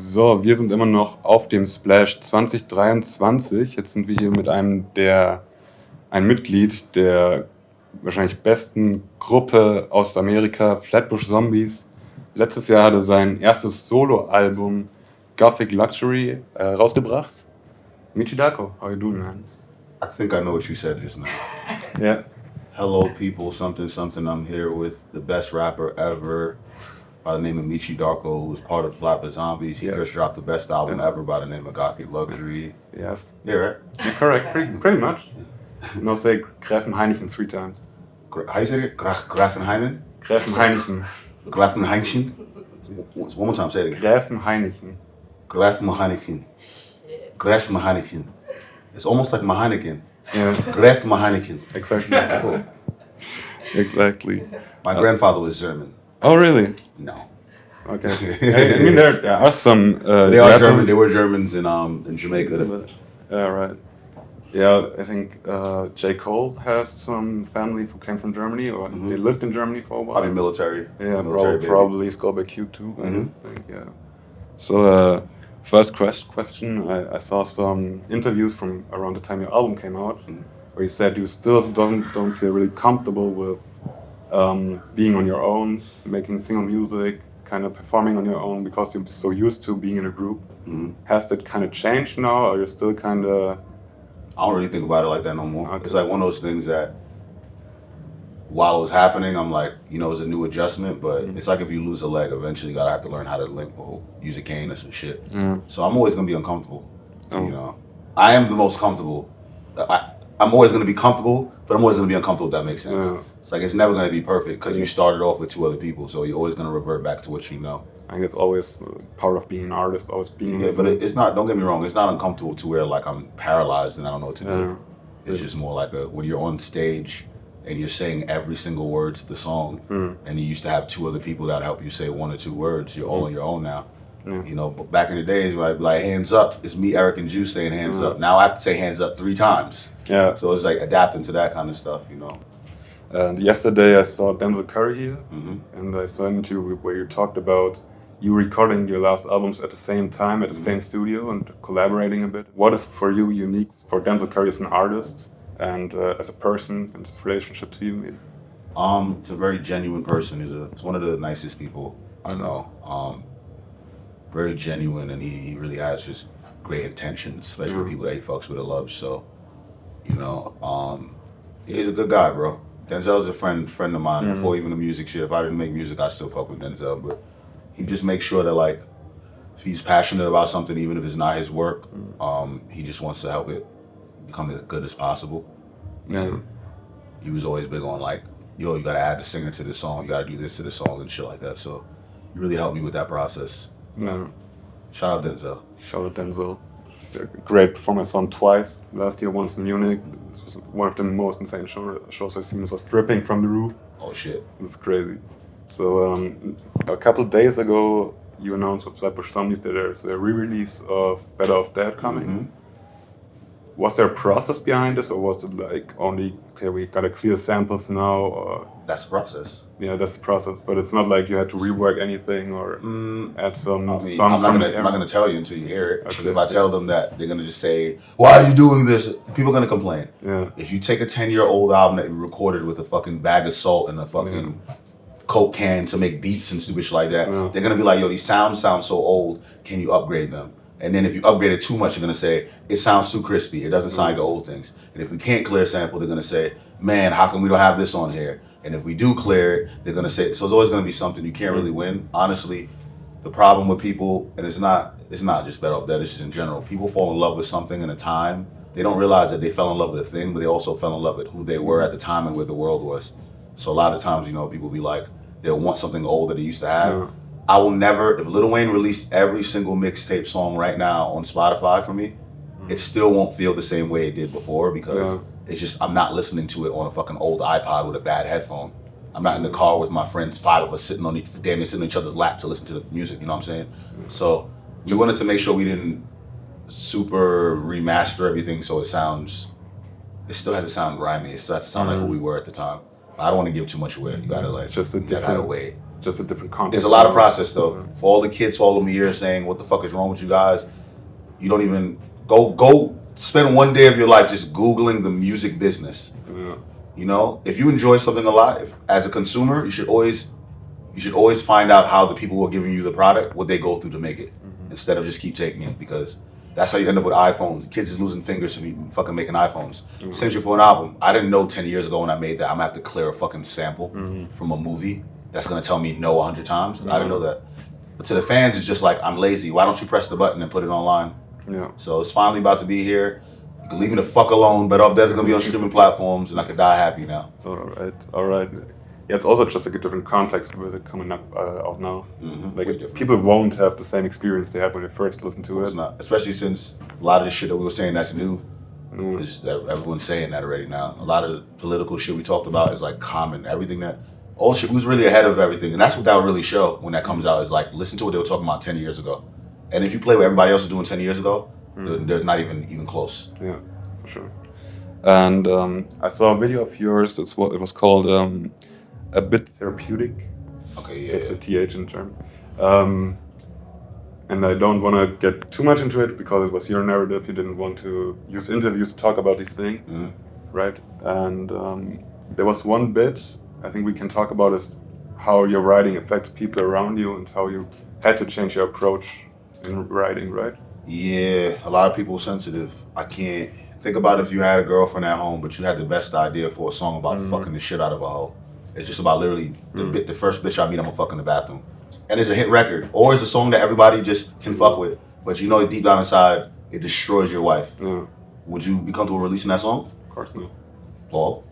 So, wir sind immer noch auf dem Splash 2023. Jetzt sind wir hier mit ein Mitglied der wahrscheinlich besten Gruppe aus Amerika, Flatbush Zombies. Letztes Jahr hat er sein erstes Solo-Album Gothic Luxury rausgebracht. Meechy Darko, how you doing, man? I think I know what you said just now. Yeah. Hello, people, something, something. I'm here with the best rapper ever by the name of Meechy Darko, who's part of Flatbush Zombies. He just dropped the best album ever by the name of Gothic Luxury. Yes. Yeah, right? Yeah, correct, pretty much. No, say Gräfen Heineken 3 times. How you say it? Gräfen Heineken? Gräfen Heineken. Gräfen Heineken? One more time, say it again. Gräfen Heineken. Gräfen Heineken. Gräfen Heineken. It's almost like Heineken. Yeah. Gräfen Heineken. Exactly. Cool. Exactly. My grandfather was German. Oh, really? No. Okay. I mean, there are some. They are German. They were Germans in Jamaica. Yeah, right. Yeah, I think J. Cole has some family who came from Germany, or they lived in Germany for a while. Probably military. Yeah, military probably Skullback Q too. I think, yeah. So, first question. I saw some interviews from around the time your album came out, where you said you still don't feel really comfortable with being on your own, making single music, kind of performing on your own because you're so used to being in a group. Has that kind of changed now, or you're still kind of? I don't really think about it like that no more. Okay. It's like one of those things that while it was happening, I'm like, it's a new adjustment, but it's like if you lose a leg, eventually you gotta have to learn how to limp or use a cane or some shit. So I'm always gonna be uncomfortable. I am the most comfortable. I'm always gonna be comfortable, but I'm always gonna be uncomfortable, if that makes sense. It's like it's never gonna be perfect because you started off with 2 other people, so you're always gonna revert back to what you know. I think it's always part of being an artist, always being. Yeah, but it's not. Don't get me wrong. It's not uncomfortable to where like I'm paralyzed and I don't know what to do. It's just more like when you're on stage and you're saying every single word to the song, and you used to have 2 other people that help you say 1 or 2 words. You're all on your own now. But back in the days where I'd be like, hands up, it's me, Eric, and Juice saying hands up. Now I have to say hands up 3 times. Yeah. So it's like adapting to that kind of stuff, And yesterday I saw Denzel Curry here, and I saw an interview where you talked about you recording your last albums at the same time, at the same studio, and collaborating a bit. What is for you unique for Denzel Curry as an artist and as a person and his relationship to you, maybe? He's a very genuine person. He's one of the nicest people I know. Very genuine, and he really has just great intentions, especially with people that he fucks with or loves. So, he's a good guy, bro. Denzel's a friend of mine. Before even the music shit, if I didn't make music, I'd still fuck with Denzel. But he just makes sure that like, if he's passionate about something, even if it's not his work, he just wants to help it become as good as possible. Yeah. He was always big on like, yo, you gotta add the singer to the song, you gotta do this to the song and shit like that. So he really helped me with that process. Yeah. Shout out Denzel. Shout out Denzel. It's a great performance. I saw him twice. Last year, once in Munich. This was one of the most insane shows I've seen. It was dripping from the roof. Oh shit. This is crazy. So a couple of days ago, you announced with Flatbush Zombies that there's a re-release of BetterOffDEAD coming. Was there a process behind this, or was it like only, okay, we gotta clear samples now, or? That's the process. Yeah, that's the process, but it's not like you had to rework anything or add some songs. I'm not gonna tell you until you hear it, because if I tell them that, they're gonna just say, why are you doing this? People are gonna complain. Yeah. If you take a 10-year-old album that you recorded with a fucking bag of salt and a fucking Coke can to make beats and stupid shit like that, they're gonna be like, yo, these sounds sound so old, can you upgrade them? And then if you upgrade it too much, you're gonna say, it sounds too crispy, it doesn't sound like the old things. And if we can't clear a sample, they're gonna say, man, how come we don't have this on here? And if we do clear it, they're gonna say, so it's always gonna be something you can't really win. Honestly, the problem with people, and it's not just BetterOffDEAD, it's just in general, people fall in love with something in a time, they don't realize that they fell in love with a thing, but they also fell in love with who they were at the time and where the world was. So a lot of times, people be like, they'll want something old that they used to have. I will never, if Lil Wayne released every single mixtape song right now on Spotify for me, it still won't feel the same way it did before, because it's just, I'm not listening to it on a fucking old iPod with a bad headphone. I'm not in the car with my friends, 5 of us sitting on each other's lap to listen to the music, you know what I'm saying? So we wanted to make sure we didn't super remaster everything so it still has to sound grimy, it still has to sound like who we were at the time. I don't want to give too much away. You gotta like, just a you gotta wait. just a different context. It's a lot of process though. For all the kids following me here saying, "What the fuck is wrong with you guys?" You don't even go spend one day of your life just Googling the music business. Yeah. You know, if you enjoy something a lot, as a consumer, you should always find out how the people who are giving you the product, what they go through to make it, instead of just keep taking it, because that's how you end up with iPhones. Kids is losing fingers from fucking making iPhones. Same shit for an album. I didn't know 10 years ago when I made that I'm gonna have to clear a fucking sample from a movie that's gonna tell me no 100 times. I didn't know that. But to the fans, it's just like, I'm lazy. Why don't you press the button and put it online? Yeah. So it's finally about to be here. You can leave me the fuck alone. BetterOffDEAD is gonna be on streaming platforms, and I could die happy now. All right. Yeah, it's also just like a different context with it coming up out now. Like people won't have the same experience they had when they first listened to it. It's not, especially since a lot of the shit that we were saying that's new. Is that everyone's saying that already now. A lot of the political shit we talked about is like common. Everything that all shit was really ahead of everything, and that's what that would really show when that comes out. Is like, listen to what they were talking about 10 years ago, and if you play what everybody else was doing 10 years ago, there's not even close. Yeah, for sure. And I saw a video of yours. It was called a Bit Therapeutic. Okay, yeah. It's a TH in term. And I don't want to get too much into it because it was your narrative. You didn't want to use interviews to talk about these things, right? And there was one bit I think we can talk about is how your writing affects people around you and how you had to change your approach in writing, right? Yeah, a lot of people are sensitive. I can't think about if you had a girlfriend at home, but you had the best idea for a song about fucking the shit out of a hoe. It's just about literally the first bitch I meet, I'm gonna fuck in the bathroom. And it's a hit record, or it's a song that everybody just can fuck with, but you know deep down inside, it destroys your wife. Yeah. Would you be comfortable releasing that song? Of course not. Well,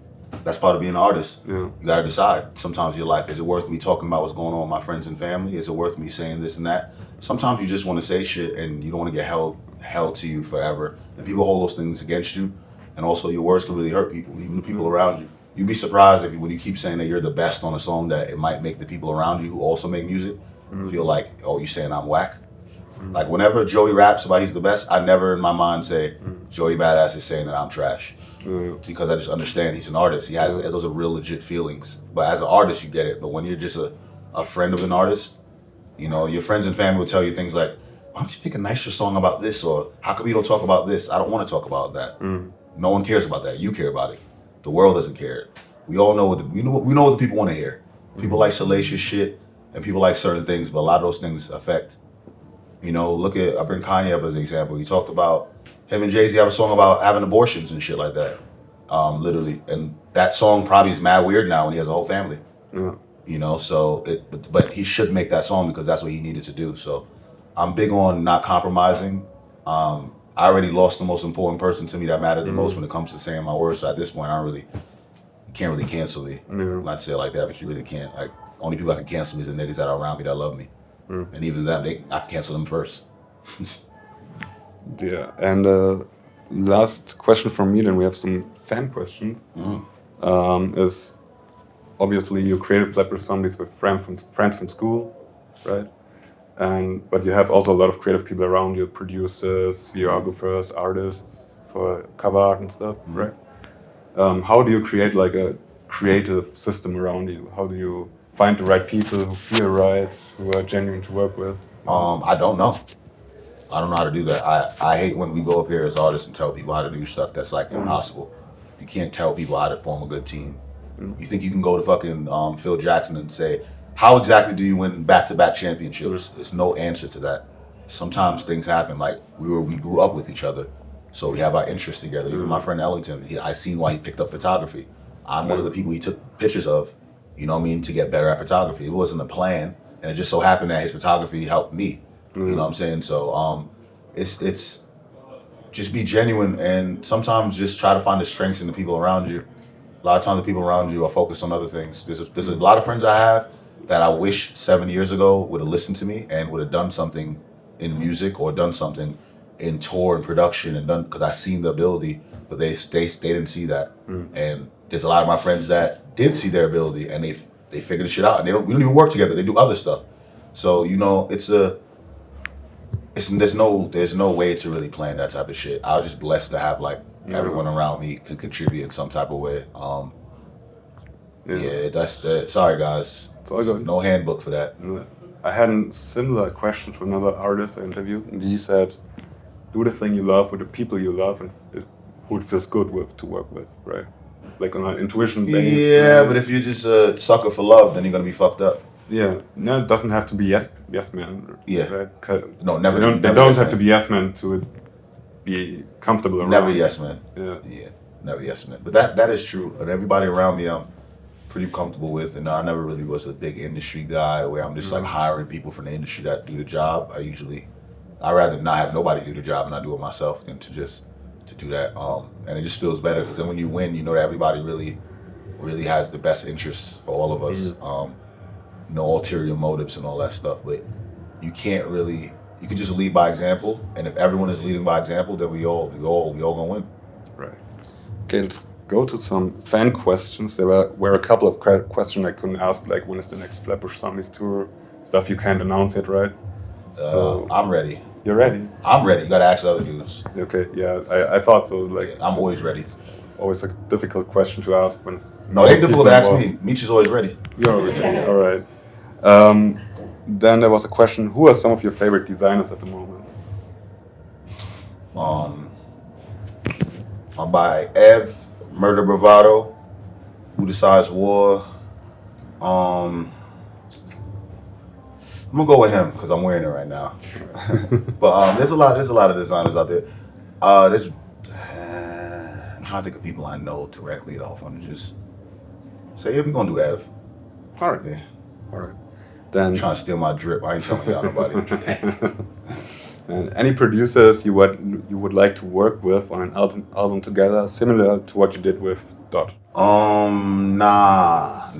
that's part of being an artist. Yeah. You gotta decide. Sometimes in your life, is it worth me talking about what's going on with my friends and family? Is it worth me saying this and that? Sometimes you just want to say shit and you don't want to get held to you forever. And people hold those things against you. And also your words can really hurt people, even the people around you. You'd be surprised when you keep saying that you're the best on a song, that it might make the people around you who also make music feel like, oh, you saying I'm whack? Like whenever Joey raps about he's the best, I never in my mind say Joey Badass is saying that I'm trash. Because I just understand he's an artist. He has those are real legit feelings. But as an artist, you get it. But when you're just a friend of an artist, you know, your friends and family will tell you things like, why don't you pick a nicer song about this? Or how come you don't talk about this? I don't want to talk about that. No one cares about that. You care about it. The world doesn't care. We all know we know what the people want to hear. People like salacious shit and people like certain things, but a lot of those things affect. You know, I bring Kanye up as an example. He talked about him and Jay-Z have a song about having abortions and shit like that. Literally. And that song probably is mad weird now when he has a whole family. You know, so but he should make that song because that's what he needed to do. So I'm big on not compromising. I already lost the most important person to me that mattered the most when it comes to saying my words. So at this point, you can't really cancel me. Not to say it like that, but you really can't. Like, only people that can cancel me is the niggas that are around me that love me. And even them, I can cancel them first. Yeah, and last question from me, then we have some fan questions. Is obviously you created Flatbush Zombies with friends from school, right? But you have also a lot of creative people around you, producers, videographers, artists for cover art and stuff, right? How do you create like a creative system around you? How do you find the right people who feel right, who are genuine to work with? I don't know. I don't know how to do that. I hate when we go up here as artists and tell people how to do stuff that's like impossible. You can't tell people how to form a good team. You think you can go to fucking Phil Jackson and say, how exactly do you win back-to-back championships? There's no answer to that. Sometimes things happen. Like we grew up with each other, so we have our interests together. Even my friend Ellington, I seen why he picked up photography. I'm one of the people he took pictures of, you know what I mean, to get better at photography. It wasn't a plan, and it just so happened that his photography helped me. You know what I'm saying? So it's just be genuine, and sometimes just try to find the strengths in the people around you. A lot of times the people around you are focused on other things. There's a lot of friends I have that I wish 7 years ago would have listened to me and would have done something in music or done something in tour and production and done, because I seen the ability, but they didn't see that. And there's a lot of my friends that did see their ability and they figured the shit out, and we don't even work together. They do other stuff. So, you know, there's no way to really plan that type of shit. I was just blessed to have like everyone around me could contribute in some type of way. Yeah, that's that. Sorry guys, It's all good. No handbook for that. I had a similar question to another artist I interviewed, and he said, do the thing you love with the people you love and who it feels good with to work with, right? Like on an intuition base. Yeah, but if you're just a sucker for love, then you're going to be fucked up. Yeah, no, it doesn't have to be yes man. Yeah. Right? No, never. They don't have to be yes man to be comfortable around. Never yes man. Yeah, never yes man. But that is true. And everybody around me, I'm pretty comfortable with. And I never really was a big industry guy where I'm just like hiring people from the industry that do the job. I rather not have nobody do the job and I do it myself than to do that. And it just feels better because then when you win, you know that everybody really has the best interests for all of us. No ulterior motives and all that stuff, but you can just lead by example, and if everyone is leading by example, then we all gonna win. Right. Okay, let's go to some fan questions. There were a couple of questions I couldn't ask, like when is the next Flatbush Zombies tour? Stuff you can't announce yet, right? So I'm ready. You're ready? I'm ready. You gotta ask the other dudes. Okay, yeah, I thought so. Like I'm always ready. Always a difficult question to ask when it's no, it ain't difficult to ask me. Meechy's always ready. You're always ready. All right. Then there was a question: who are some of your favorite designers at the moment? I'm by Ev, Murder Bravado, Who Decides War. I'm gonna go with him because I'm wearing it right now. But there's a lot of designers out there. I'm trying to think of people I know directly though. I want to just say, yeah, we're gonna do Ev. All right. Yeah. All right. Then trying to steal my drip. I ain't telling y'all nobody. And any producers you would like to work with on an album together, similar to what you did with Dot? Nah,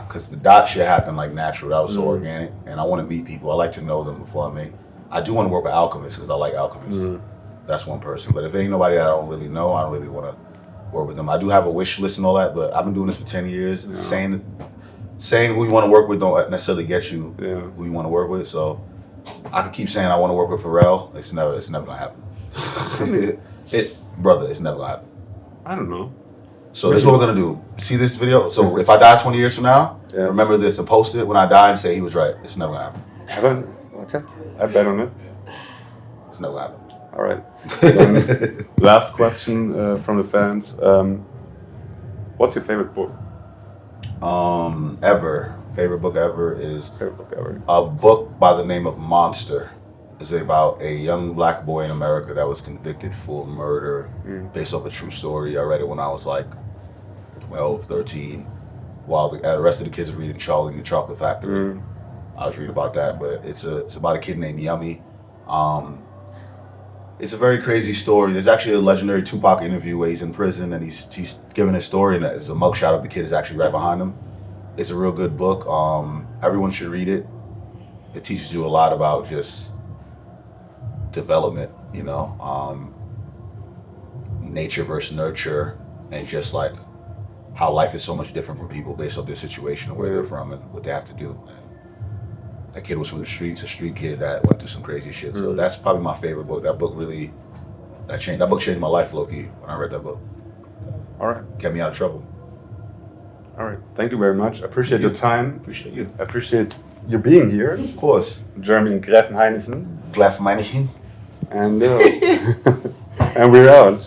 because the Dot shit happened like natural. That was so organic, and I want to meet people. I like to know them before I make. I do want to work with Alchemist because I like Alchemist. That's one person. But if ain't nobody that I don't really know, I don't really want to work with them. I do have a wish list and all that, but I've been doing this for 10 years. Yeah. Saying who you want to work with don't necessarily get you who you want to work with. So I can keep saying I want to work with Pharrell. It's never gonna happen. It's never gonna happen. I don't know. So this is what we're gonna do. See this video? So if I die 20 years from now, remember this and post it when I die and say he was right. It's never gonna happen. Okay, I bet on it. It's never gonna happen. All right. Last question from the fans. What's your favorite book? Favorite book ever is favorite book ever. A book by the name of Monster. It's about a young black boy in America that was convicted for murder based off a true story. I read it when I was like 12, 13, while the rest of the kids were reading Charlie and the Chocolate Factory. I was reading about that, but it's about a kid named Yummy. It's a very crazy story. There's actually a legendary Tupac interview where he's in prison and he's giving his story, and it's a mugshot of the kid is actually right behind him. It's a real good book. Everyone should read it. It teaches you a lot about just development, nature versus nurture, and just like how life is so much different for people based on their situation and where they're from and what they have to do. And that kid was from the streets, a street kid that went through some crazy shit. So that's probably my favorite book. That book changed my life, low-key, when I read that book. All right. Kept me out of trouble. All right. Thank you very much. I appreciate your time. Appreciate you. I appreciate you being here. Of course. German Gräfenhainichen. Gräfenhainichen. And and we're out.